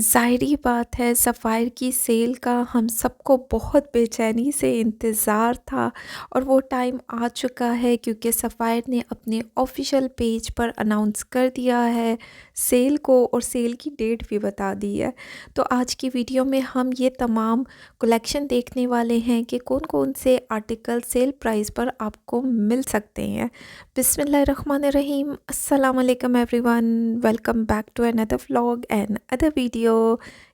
ज़ाहिर-सी बात है सफ़ायर की सेल का हम सबको बहुत बेचैनी से इंतज़ार था और वो टाइम आ चुका है क्योंकि सफ़ायर ने अपने ऑफ़िशियल पेज पर अनाउंस कर दिया है सेल को और सेल की डेट भी बता दी है। तो आज की वीडियो में हम ये तमाम कलेक्शन देखने वाले हैं कि कौन-कौन से आर्टिकल सेल प्राइस पर आपको मिल सकते हैं। बिस्मिल्लाहिर्रहमानिर्रहीम, अस्सलाम वालेकुम everyone, welcome back to another vlog and other video.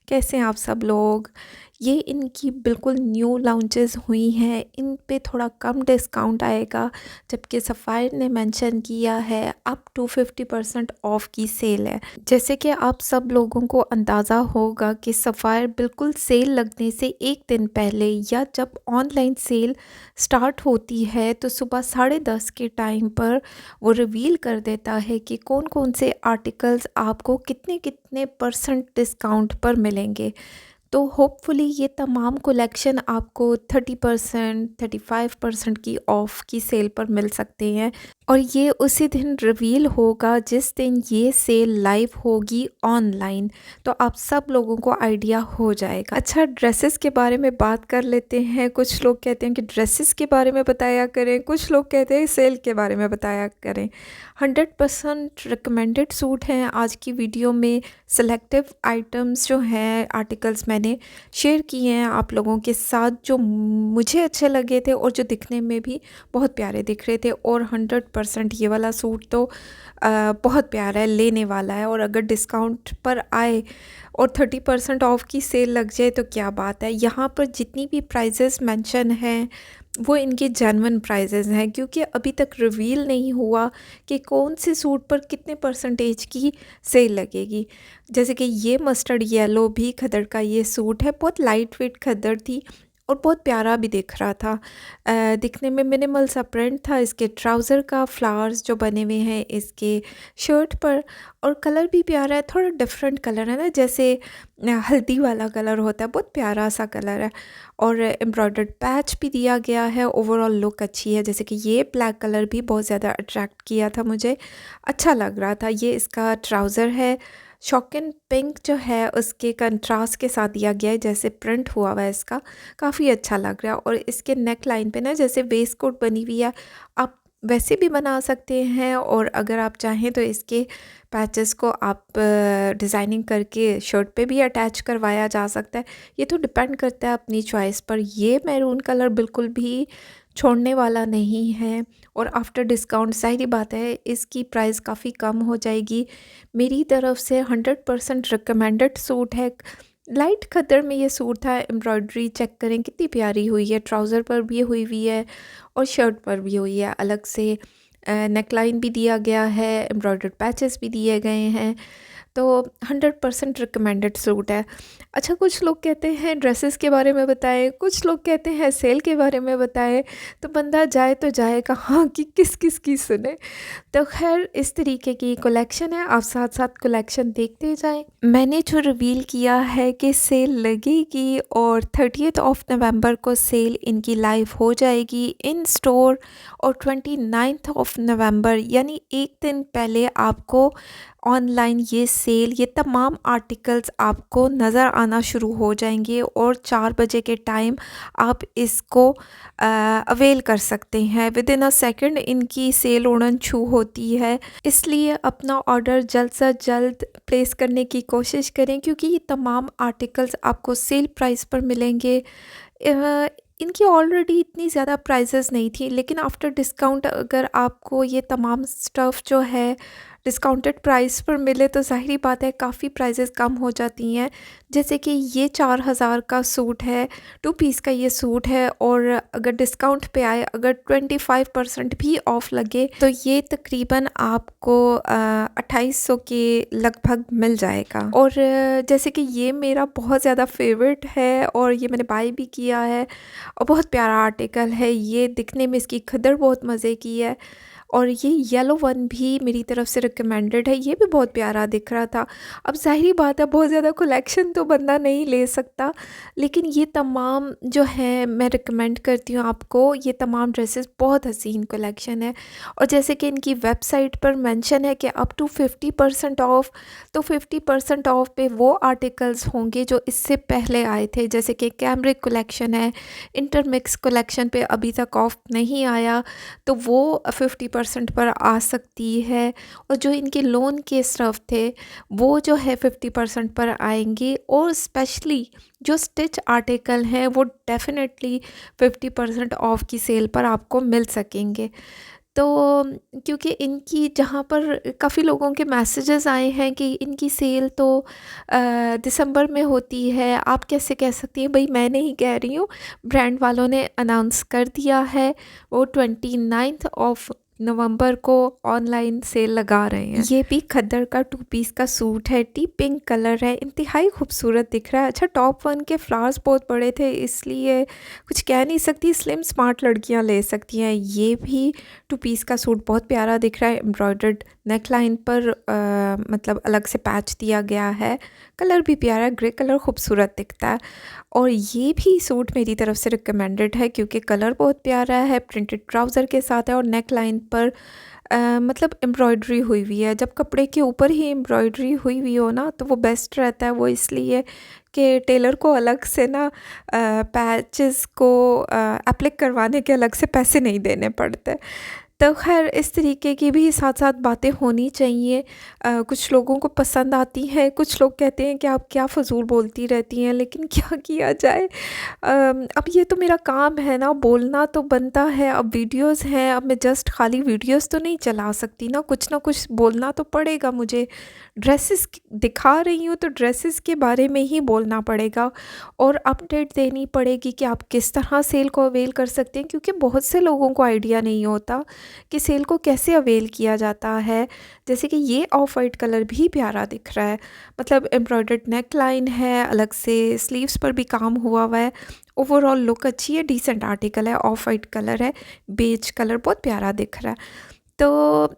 कैसे हैं आप सब लोग? ये इनकी बिल्कुल न्यू लॉन्चेस हुई हैं, इन पे थोड़ा कम डिस्काउंट आएगा, जबकि सफ़ायर ने मेंशन किया है अप टू 50% ऑफ की सेल है। जैसे कि आप सब लोगों को अंदाज़ा होगा कि सफ़ायर बिल्कुल सेल लगने से एक दिन पहले या जब ऑनलाइन सेल स्टार्ट होती है तो सुबह 10:30 के टाइम पर वो रिवील कर देता है कि कौन-कौन से आर्टिकल्स आपको कितने-कितने परसेंट डिस्काउंट पर मिलेंगे। तो होपफुली ये तमाम कलेक्शन आपको 30%, 35% की ऑफ़ की सेल पर मिल सकते हैं और ये उसी दिन रिवील होगा जिस दिन ये सेल लाइव होगी ऑनलाइन, तो आप सब लोगों को आइडिया हो जाएगा। अच्छा, ड्रेसेस के बारे में बात कर लेते हैं। कुछ लोग कहते हैं कि ड्रेसेस के बारे में बताया करें, कुछ लोग कहते हैं सेल के बारे में बताया करें। 100% रिकमेंडेड सूट हैं आज की वीडियो में। सेलेक्टिव आइटम्स जो हैं, आर्टिकल्स मैंने शेयर किए हैं आप लोगों के साथ जो मुझे अच्छे लगे थे और जो दिखने में भी बहुत प्यारे दिख रहे थे। और 100% ये वाला सूट तो बहुत प्यारा है, लेने वाला है। और अगर डिस्काउंट पर आए और 30% ऑफ की सेल लग जाए तो क्या बात है। यहाँ पर जितनी भी प्राइजेस मेंशन हैं वो इनके जेन्युइन प्राइजेज़ हैं, क्योंकि अभी तक रिवील नहीं हुआ कि कौन से सूट पर कितने परसेंटेज की सेल लगेगी। जैसे कि ये मस्टर्ड येलो भी खद्दर का ये सूट है, बहुत लाइट वेट खद्दर थी और बहुत प्यारा भी दिख रहा था। दिखने में मिनिमल सा प्रिंट था इसके ट्राउज़र का, फ्लावर्स जो बने हुए हैं इसके शर्ट पर, और कलर भी प्यारा है। थोड़ा डिफरेंट कलर है ना, जैसे हल्दी वाला कलर होता है, बहुत प्यारा सा कलर है। और एम्ब्रॉयडर्ड पैच भी दिया गया है। ओवरऑल लुक अच्छी है। जैसे कि ये ब्लैक कलर भी बहुत ज़्यादा अट्रैक्ट किया था मुझे, अच्छा लग रहा था। ये इसका ट्राउज़र है, शॉकिन पिंक जो है उसके कंट्रास्ट के साथ दिया गया है, जैसे प्रिंट हुआ हुआ है इसका, काफ़ी अच्छा लग रहा है। और इसके नेक लाइन पे ना जैसे वेस्ट कोट बनी हुई है, आप वैसे भी बना सकते हैं, और अगर आप चाहें तो इसके पैचेस को आप डिज़ाइनिंग करके शर्ट पे भी अटैच करवाया जा सकता है। ये तो डिपेंड करता है अपनी चॉइस पर। ये मैरून कलर बिल्कुल भी छोड़ने वाला नहीं है, और आफ्टर डिस्काउंट ज़ाहिर बात है इसकी प्राइस काफ़ी कम हो जाएगी। मेरी तरफ से 100% रिकमेंडेड सूट है। लाइट खद्दर में ये सूट था। एम्ब्रॉयडरी चेक करें कितनी प्यारी हुई है, ट्राउज़र पर भी हुई हुई है और शर्ट पर भी हुई है। अलग से नेकलाइन भी दिया गया है, एम्ब्रॉयडर्ड पैचेस भी दिए गए हैं। तो 100% रिकमेंडेड सूट है। अच्छा, कुछ लोग कहते हैं ड्रेसेस के बारे में बताएं, कुछ लोग कहते हैं सेल के बारे में बताएं, तो बंदा जाए तो जाए कहाँ कि किस किस की सुने। तो खैर इस तरीके की कलेक्शन है, आप साथ साथ कलेक्शन देखते जाएं। मैंने जो रिवील किया है कि सेल लगेगी और 30th ऑफ नवंबर को सेल इनकी लाइव हो जाएगी इन स्टोर, और 29th ऑफ नवंबर यानी एक दिन पहले आपको ऑनलाइन ये सेल, ये तमाम आर्टिकल्स आपको नज़र आना शुरू हो जाएंगे, और 4 बजे के टाइम आप इसको अवेल कर सकते हैं। विद इन अ सेकेंड इनकी सेल उड़न छू होती है, इसलिए अपना ऑर्डर जल्द से जल्द प्लेस करने की कोशिश करें, क्योंकि ये तमाम आर्टिकल्स आपको सेल प्राइस पर मिलेंगे। इनकी ऑलरेडी इतनी ज़्यादा प्राइसेस नहीं थी, लेकिन आफ्टर डिस्काउंट अगर आपको ये तमाम स्टफ़ जो है डिस्काउंटेड प्राइस पर मिले तो ज़ाहिरी बात है काफ़ी प्राइसेस कम हो जाती हैं। जैसे कि ये 4000 का सूट है, 2 पीस का ये सूट है, और अगर डिस्काउंट पे आए, अगर 25% भी ऑफ़ लगे तो ये तकरीबन आपको 2800 के लगभग मिल जाएगा। और जैसे कि ये मेरा बहुत ज़्यादा फेवरेट है और ये मैंने बाय भी किया है, और बहुत प्यारा आर्टिकल है ये। दिखने में इसकी खद्दर बहुत मज़े की है, और ये येलो वन भी मेरी तरफ से रिकमेंडेड है, ये भी बहुत प्यारा दिख रहा था। अब ज़ाहिर बात है बहुत ज़्यादा कलेक्शन तो बंदा नहीं ले सकता, लेकिन ये तमाम जो है मैं रिकमेंड करती हूँ आपको, ये तमाम ड्रेसेस बहुत हसीन कलेक्शन है। और जैसे कि इनकी वेबसाइट पर मेंशन है कि अप टू 50% ऑफ, तो 50% ऑफ पे वो आर्टिकल्स होंगे जो इससे पहले आए थे, जैसे कि कैमरिक कलेक्शन है, इंटरमिक्स कलेक्शन पे अभी तक ऑफ नहीं आया, तो वो 50% पर आ सकती है। और जो इनके लोन के स्टफ थे वो जो है 50% पर आएंगे, और स्पेशली जो स्टिच आर्टिकल हैं वो डेफिनेटली 50% ऑफ की सेल पर आपको मिल सकेंगे। तो क्योंकि इनकी जहाँ पर काफ़ी लोगों के मैसेजेस आए हैं कि इनकी सेल तो दिसंबर में होती है, आप कैसे कह सकती हैं? भाई मैं नहीं कह रही हूँ, ब्रांड वालों ने अनाउंस कर दिया है, वो 29 ऑफ नवंबर को ऑनलाइन सेल लगा रहे हैं। ये भी खद्दर का 2 पीस का सूट है, डीप पिंक कलर है, इंतहाई खूबसूरत दिख रहा है। अच्छा, टॉप वन के फ्लावर्स बहुत बड़े थे इसलिए कुछ कह नहीं सकती, स्लिम स्मार्ट लड़कियां ले सकती हैं। ये भी 2 पीस का सूट बहुत प्यारा दिख रहा है, एम्ब्रॉयडर्ड नेक लाइन पर मतलब अलग से पैच दिया गया है। कलर भी प्यारा है, ग्रे कलर खूबसूरत दिखता है। और ये भी सूट मेरी तरफ से रिकमेंडेड है क्योंकि कलर बहुत प्यारा है, प्रिंटेड ट्राउज़र के साथ है, और नेक लाइन पर मतलब एम्ब्रॉयडरी हुई हुई है। जब कपड़े के ऊपर ही एम्ब्रॉयडरी हुई हुई हो ना तो वो बेस्ट रहता है। वो इसलिए कि टेलर को अलग से ना पैचेस को एप्लिक करवाने के अलग से पैसे नहीं देने पड़ते। तो खैर इस तरीके की भी साथ साथ बातें होनी चाहिए। कुछ लोगों को पसंद आती हैं, कुछ लोग कहते हैं कि आप क्या फ़ज़ूल बोलती रहती हैं, लेकिन क्या किया जाए। अब ये तो मेरा काम है ना, बोलना तो बनता है। अब वीडियोस हैं, अब मैं जस्ट खाली वीडियोस तो नहीं चला सकती ना कुछ बोलना तो पड़ेगा मुझे। ड्रेसेस दिखा रही हूँ तो ड्रेसेस के बारे में ही बोलना पड़ेगा, और अपडेट देनी पड़ेगी कि आप किस तरह सेल को अवेल कर सकते हैं, क्योंकि बहुत से लोगों को आइडिया नहीं होता कि सेल को कैसे अवेल किया जाता है। जैसे कि ये ऑफ वाइट कलर भी प्यारा दिख रहा है, मतलब एम्ब्रॉयडर्ड नेक लाइन है, अलग से स्लीव्स पर भी काम हुआ हुआ है। ओवरऑल लुक अच्छी है, डिसेंट आर्टिकल है, ऑफ वाइट कलर है, बेज कलर बहुत प्यारा दिख रहा है। तो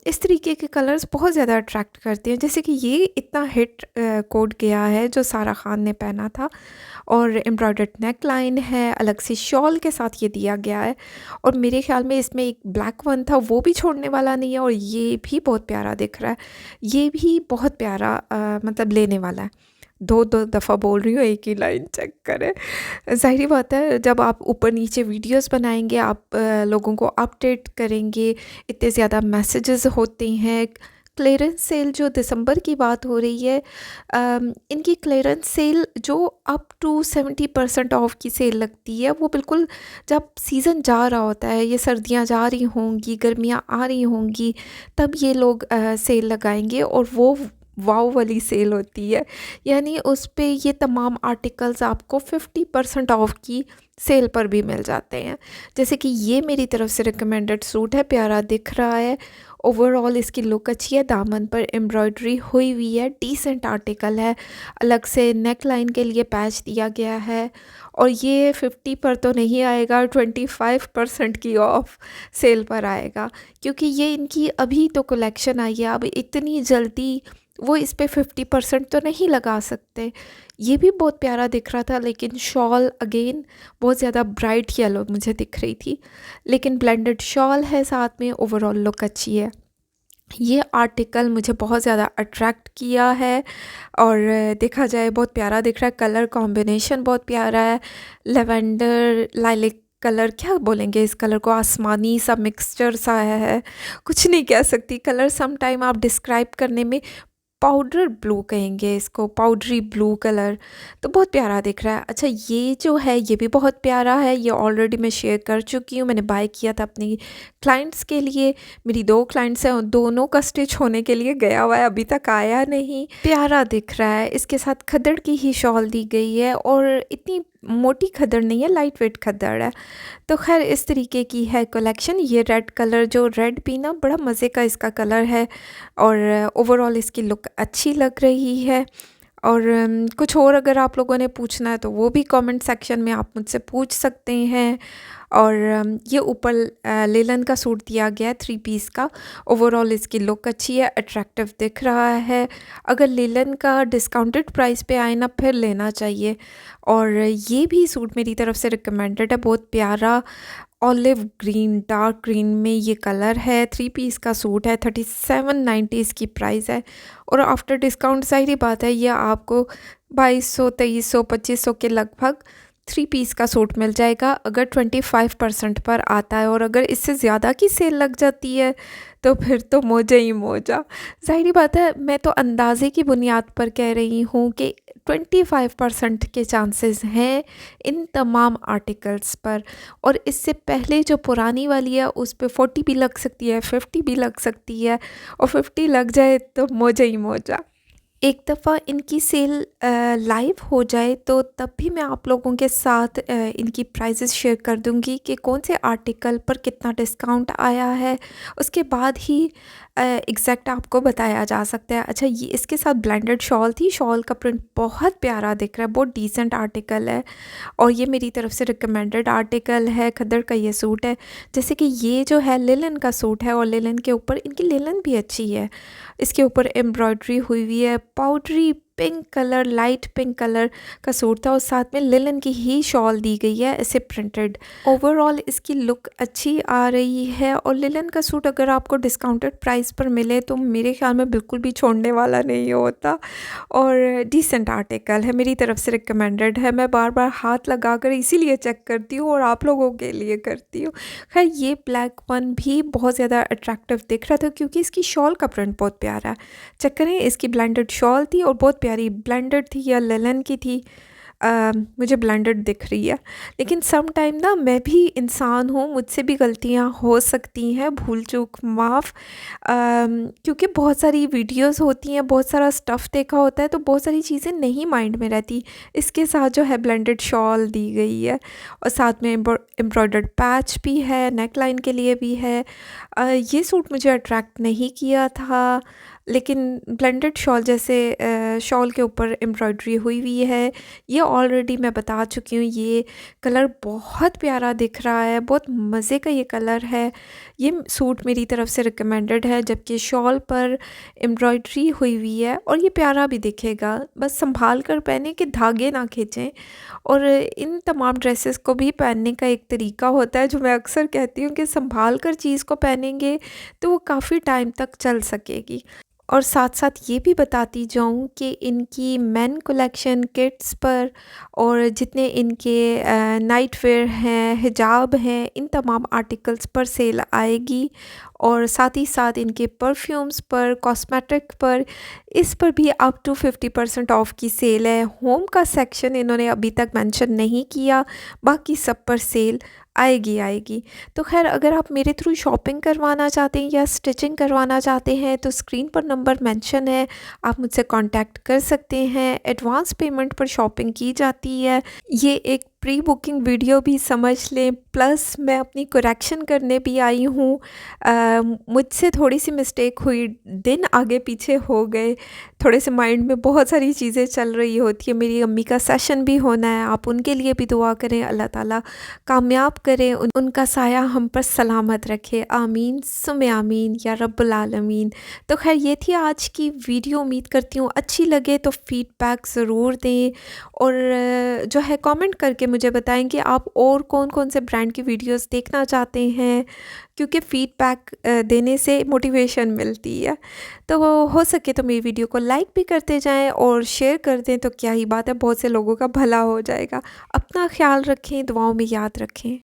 इस तरीके के कलर्स बहुत ज़्यादा अट्रैक्ट करते हैं। जैसे कि ये इतना हिट कोट गया है जो सारा खान ने पहना था, और एम्ब्रॉयडर्ड नेक लाइन है, अलग से शॉल के साथ ये दिया गया है। और मेरे ख्याल में इसमें एक ब्लैक वन था, वो भी छोड़ने वाला नहीं है, और ये भी बहुत प्यारा दिख रहा है। ये भी बहुत प्यारा मतलब लेने वाला है। दो दफ़ा बोल रही हूँ, एक ही लाइन चेक करें। ज़ाहिर बात है जब आप ऊपर नीचे वीडियोस बनाएंगे, आप लोगों को अपडेट करेंगे, इतने ज़्यादा मैसेजेस होते हैं। क्लियरेंस सेल जो दिसंबर की बात हो रही है, इनकी क्लियरेंस सेल जो अप टू 70% ऑफ की सेल लगती है, वो बिल्कुल जब सीज़न जा रहा होता है, ये सर्दियां जा रही होंगी, गर्मियां आ रही होंगी, तब ये लोग सेल लगाएंगे, और वो वाव वाली सेल होती है। यानी उस पे ये तमाम आर्टिकल्स आपको 50% ऑफ की सेल पर भी मिल जाते हैं। जैसे कि ये मेरी तरफ से रिकमेंडेड सूट है, प्यारा दिख रहा है। ओवरऑल इसकी लुक अच्छी है, दामन पर एम्ब्रॉयडरी हुई हुई है, डिसेंट आर्टिकल है, अलग से नेक लाइन के लिए पैच दिया गया है। और ये 50 पर तो नहीं आएगा, 25% की ऑफ सेल पर आएगा, क्योंकि ये इनकी अभी तो कलेक्शन आई है। अब इतनी जल्दी वो इस पे 50% तो नहीं लगा सकते। ये भी बहुत प्यारा दिख रहा था, लेकिन शॉल अगेन बहुत ज़्यादा ब्राइट येलो मुझे दिख रही थी, लेकिन ब्लेंडेड शॉल है साथ में, ओवरऑल लुक अच्छी है। ये आर्टिकल मुझे बहुत ज़्यादा अट्रैक्ट किया है, और देखा जाए बहुत प्यारा दिख रहा है। कलर कॉम्बिनेशन बहुत प्यारा है, लेवेंडर लाइलिक कलर, क्या बोलेंगे इस कलर को, आसमानी सा मिक्सचर सा है, कुछ नहीं कह सकती। कलर सम टाइम आप डिस्क्राइब करने में पाउडर ब्लू कहेंगे इसको, पाउडरी ब्लू कलर, तो बहुत प्यारा दिख रहा है। अच्छा, ये जो है ये भी बहुत प्यारा है, ये ऑलरेडी मैं शेयर कर चुकी हूँ, मैंने बाय किया था अपनी क्लाइंट्स के लिए। मेरी 2 क्लाइंट्स हैं, दोनों का स्टिच होने के लिए गया हुआ है, अभी तक आया नहीं। प्यारा दिख रहा है, इसके साथ खद्दड़ की ही शॉल दी गई है, और इतनी मोटी खद्दड़ नहीं है, लाइट वेट खद्दड़ है। तो खैर इस तरीके की है कलेक्शन। ये रेड कलर, जो रेड भी ना बड़ा मज़े का इसका कलर है, और ओवरऑल इसकी लुक अच्छी लग रही है। और कुछ और अगर आप लोगों ने पूछना है तो वो भी कमेंट सेक्शन में आप मुझसे पूछ सकते हैं। और ये ऊपर लेलन का सूट दिया गया है 3 पीस का। ओवरऑल इसकी लुक अच्छी है, अट्रैक्टिव दिख रहा है। अगर लेलन का डिस्काउंटेड प्राइस पे आए ना फिर लेना चाहिए। और ये भी सूट मेरी तरफ से रिकमेंडेड है, बहुत प्यारा ऑलिव ग्रीन डार्क ग्रीन में ये कलर है। 3 पीस का सूट है, 3790 इसकी प्राइस है। और आफ्टर डिस्काउंट ज़ाहिर बात है ये आपको 2200 2300 2500 के लगभग 3 पीस का सूट मिल जाएगा अगर 25% पर आता है। और अगर इससे ज़्यादा की सेल लग जाती है तो फिर तो मौजा ही मौजा। ज़ाहिर बात है मैं तो अंदाज़े की बुनियाद पर कह रही हूँ कि 25% के चांसेस हैं इन तमाम आर्टिकल्स पर। और इससे पहले जो पुरानी वाली है उस पे 40 भी लग सकती है, 50 भी लग सकती है। और 50 लग जाए तो मौजा ही मौजा। एक दफ़ा इनकी सेल लाइव हो जाए तो तब भी मैं आप लोगों के साथ इनकी प्राइसेस शेयर कर दूंगी कि कौन से आर्टिकल पर कितना डिस्काउंट आया है। उसके बाद ही एग्जैक्ट आपको बताया जा सकता है। अच्छा, ये इसके साथ ब्लेंडेड शॉल थी। शॉल का प्रिंट बहुत प्यारा दिख रहा है, बहुत डिसेंट आर्टिकल है। और ये मेरी तरफ से रिकमेंडेड आर्टिकल है। खद्दर का ये सूट है। जैसे कि ये जो है लिलन का सूट है और लिलन के ऊपर इनकी लिलन भी अच्छी है। इसके ऊपर एम्ब्रॉयडरी हुई हुई है। Powdery pink colour, light pink colour का सूट था और साथ में लिलन की ही शॉल दी गई है ऐसे प्रिंटेड। ओवरऑल इसकी लुक अच्छी आ रही है। और लिलन का सूट अगर आपको डिस्काउंटेड प्राइस पर मिले तो मेरे ख्याल में बिल्कुल भी छोड़ने वाला नहीं होता। और डिसेंट आर्टिकल है, मेरी तरफ से रिकमेंडेड है। मैं बार बार हाथ लगा कर इसीलिए चेक करती हूँ और आप लोगों के लिए करती हूँ। खैर ये ब्लैक वन भी बहुत ज़्यादा अट्रैक्टिव दिख रहा था क्योंकि इसकी शॉल का प्रिंट बहुत प्यारा है। चेक करें, इसकी ब्लेंडेड शॉल थी और बहुत प्यारी ब्लेंडेड थी या लेलन की थी। मुझे ब्लेंडेड दिख रही है। लेकिन सम टाइम ना मैं भी इंसान हूँ, मुझसे भी गलतियाँ हो सकती हैं, भूल चूक माफ़। क्योंकि बहुत सारी वीडियोस होती हैं, बहुत सारा स्टफ़ देखा होता है तो बहुत सारी चीज़ें नहीं माइंड में रहती। इसके साथ जो है ब्लेंडेड शॉल दी गई है और साथ में एम्ब्रॉयडर्ड पैच भी है, नेक लाइन के लिए भी है। ये सूट मुझे अट्रैक्ट नहीं किया था लेकिन ब्लेंडेड शॉल जैसे शॉल के ऊपर एम्ब्रॉयडरी हुई हुई है। ये ऑलरेडी मैं बता चुकी हूँ, ये कलर बहुत प्यारा दिख रहा है, बहुत मज़े का ये कलर है। ये सूट मेरी तरफ से रिकमेंडेड है जबकि शॉल पर एम्ब्रॉयडरी हुई हुई है और ये प्यारा भी दिखेगा। बस संभाल कर पहने कि धागे ना खींचें। और इन तमाम ड्रेसेस को भी पहनने का एक तरीका होता है जो मैं अक्सर कहती हूँ कि संभाल कर चीज़ को पहनेंगे तो वो काफ़ी टाइम तक चल सकेगी। और साथ साथ ये भी बताती जाऊँ कि इनकी मेन कलेक्शन किड्स पर और जितने इनके नाइट वेयर हैं, हिजाब हैं, इन तमाम आर्टिकल्स पर सेल आएगी। और साथ ही साथ इनके परफ्यूम्स पर, कॉस्मेटिक पर, इस पर भी अप टू 50% ऑफ की सेल है। होम का सेक्शन इन्होंने अभी तक मेंशन नहीं किया, बाकी सब पर सेल आएगी। तो खैर अगर आप मेरे थ्रू शॉपिंग करवाना चाहते हैं या स्टिचिंग करवाना चाहते हैं तो स्क्रीन पर नंबर मेंशन है, आप मुझसे कांटेक्ट कर सकते हैं। एडवांस पेमेंट पर शॉपिंग की जाती है। ये एक प्री बुकिंग वीडियो भी समझ लें, प्लस मैं अपनी करेक्शन करने भी आई हूँ। मुझसे थोड़ी सी मिस्टेक हुई, दिन आगे पीछे हो गए, थोड़े से माइंड में बहुत सारी चीज़ें चल रही होती है। मेरी अम्मी का सेशन भी होना है, आप उनके लिए भी दुआ करें, अल्लाह ताला कामयाब करें, उनका साया हम पर सलामत रखे। आमीन सुमे आमीन या रब्बुल आलमीन। तो खैर ये थी आज की वीडियो। उम्मीद करती हूँ अच्छी लगे तो फीडबैक ज़रूर दें और जो है कमेंट करके मुझे बताएं कि आप और कौन कौन से ब्रांड की वीडियोस देखना चाहते हैं, क्योंकि फीडबैक देने से मोटिवेशन मिलती है। तो हो सके तो मेरी वीडियो को लाइक भी करते जाएं और शेयर कर दें तो क्या ही बात है, बहुत से लोगों का भला हो जाएगा। अपना ख्याल रखें, दुआओं में याद रखें।